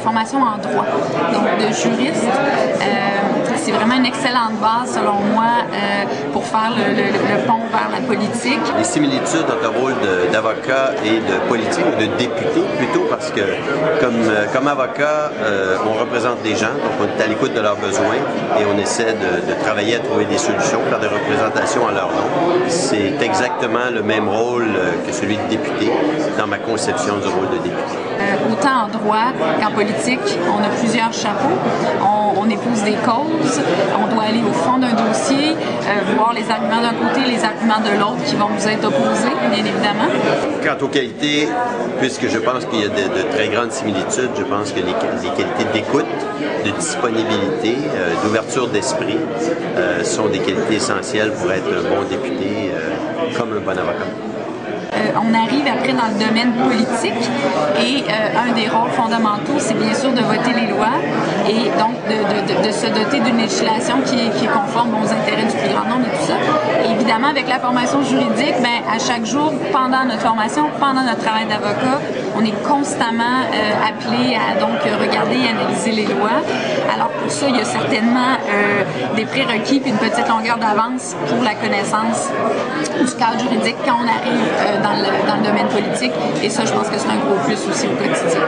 formation en droit, donc de juriste. C'est vraiment une excellente base, selon moi, pour faire le pont vers la politique. Les similitudes entre le rôle d'avocat et de politique, ou de député plutôt, parce que comme avocat, on représente des gens, donc on est à l'écoute de leurs besoins et on essaie de travailler à trouver des solutions, faire des représentations à leur nom. C'est exactement le même rôle que celui de député dans ma conception du rôle de député. Autant en droit qu'en politique, on a plusieurs chapeaux. On épouse des causes, on doit aller au fond d'un dossier, voir les arguments d'un côté, les arguments de l'autre qui vont nous être opposés, bien évidemment. Quant aux qualités, puisque je pense qu'il y a de très grandes similitudes, je pense que les qualités d'écoute, de disponibilité, d'ouverture d'esprit sont des qualités essentielles pour être un bon député comme un bon avocat. On arrive après dans le domaine politique et un des rôles fondamentaux, c'est bien sûr de voter les lois et donc de se doter d'une législation qui est conforme aux intérêts du plus grand nombre et tout ça. Et évidemment, avec la formation juridique, à chaque jour, pendant notre formation, pendant notre travail d'avocat, on est constamment appelé à donc regarder et analyser les lois. Alors pour ça, il y a certainement des prérequis puis une petite longueur d'avance pour la connaissance du cadre juridique quand on arrive dans le domaine politique. Et ça, je pense que c'est un gros plus aussi au quotidien.